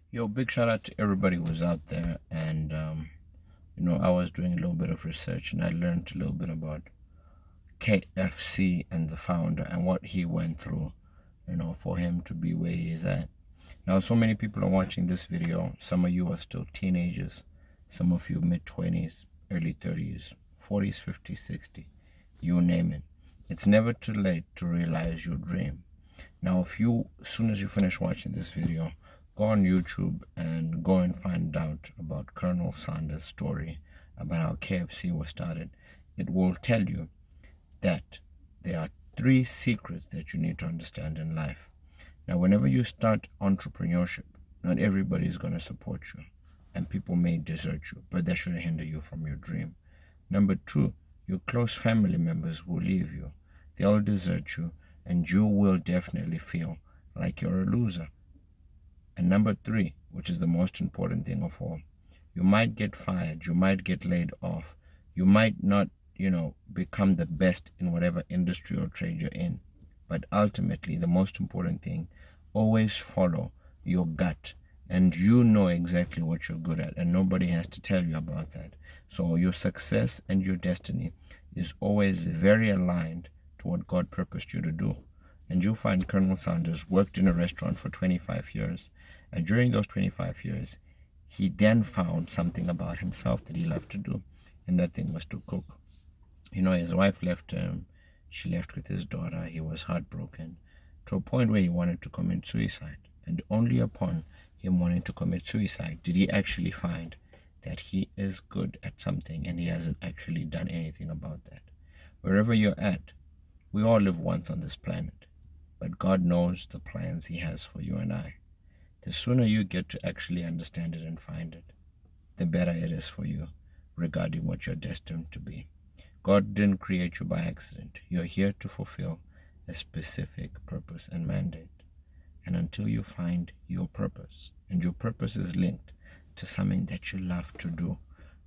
Yo, big shout out to everybody who's out there. And, I was doing a little bit of research and I learned a little bit about KFC and the founder and what he went through, for him to be where he is at. Now, so many people are watching this video. Some of you are still teenagers, some of you mid 20s, early 30s, 40s, 50s, 60s, you name it. It's never too late to realize your dream. Now, as soon as you finish watching this video, go on YouTube and go and find out about Colonel Sanders' story about how KFC was started. It will tell you that there are 3 secrets that you need to understand in life. Now, whenever you start entrepreneurship, not everybody is going to support you, and people may desert you, but that shouldn't hinder you from your dream. Number 2, your close family members will leave you. They'll desert you, and you will definitely feel like you're a loser. And number 3, which is the most important thing of all, you might get fired, you might get laid off, you might not, become the best in whatever industry or trade you're in. But ultimately, the most important thing, always follow your gut. And you know exactly what you're good at, and nobody has to tell you about that. So your success and your destiny is always very aligned to what God purposed you to do. And you'll find Colonel Sanders worked in a restaurant for 25 years. And during those 25 years, he then found something about himself that he loved to do. And that thing was to cook. His wife left him. She left with his daughter. He was heartbroken to a point where he wanted to commit suicide. And only upon him wanting to commit suicide did he actually find that he is good at something and he hasn't actually done anything about that. Wherever you're at, we all live once on this planet, but God knows the plans he has for you and I. The sooner you get to actually understand it and find it, the better it is for you regarding what you're destined to be. God didn't create you by accident. You're here to fulfill a specific purpose and mandate. And until you find your purpose, and your purpose is linked to something that you love to do,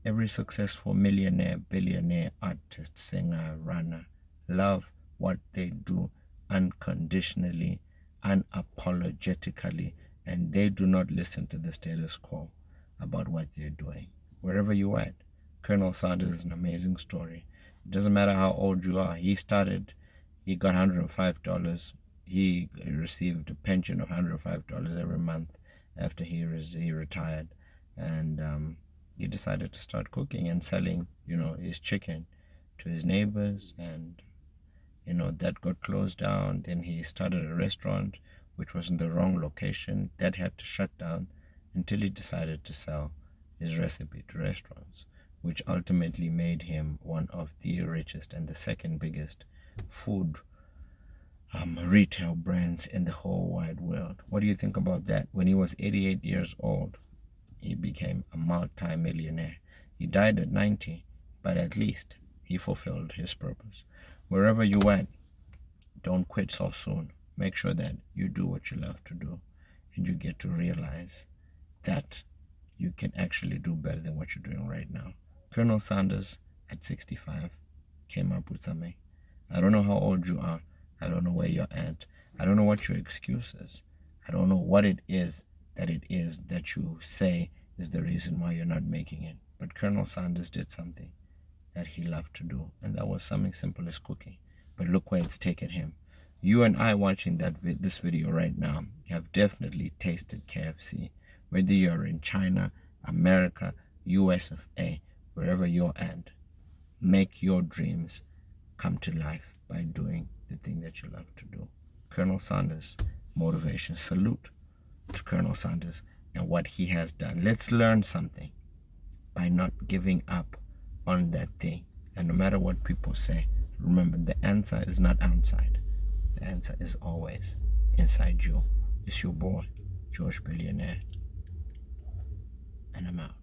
every successful millionaire, billionaire, artist, singer, runner, love what they do unconditionally, unapologetically, and they do not listen to the status quo about what they're doing. Wherever you're at, Colonel Sanders is an amazing story. It doesn't matter how old you are. He got $105. He received a pension of $105 every month after he retired. And he decided to start cooking and selling, his chicken to his neighbors. And, that got closed down. Then he started a restaurant, which was in the wrong location. That had to shut down until he decided to sell his recipe to restaurants, which ultimately made him one of the richest and the second biggest food retail brands in the whole wide world. What do you think about that? When he was 88 years old, he became a multi-millionaire. He died at 90, but at least he fulfilled his purpose. Wherever you went, don't quit so soon. Make sure that you do what you love to do, and you get to realize that you can actually do better than what you're doing right now. Colonel Sanders, at 65, came up with something. I don't know how old you are. I don't know where you're at. I don't know what your excuse is. I don't know what it is that you say is the reason why you're not making it. But Colonel Sanders did something that he loved to do, and that was something simple as cooking. But look where it's taken him. You and I watching this video right now have definitely tasted KFC. Whether you're in China, America, US of A, wherever you're at, make your dreams come to life by doing the thing that you love to do. Colonel Sanders, motivation. Salute to Colonel Sanders and what he has done. Let's learn something by not giving up on that thing. And no matter what people say, remember, the answer is not outside. The answer is always inside you. It's your boy, George Billionaire, and I'm out.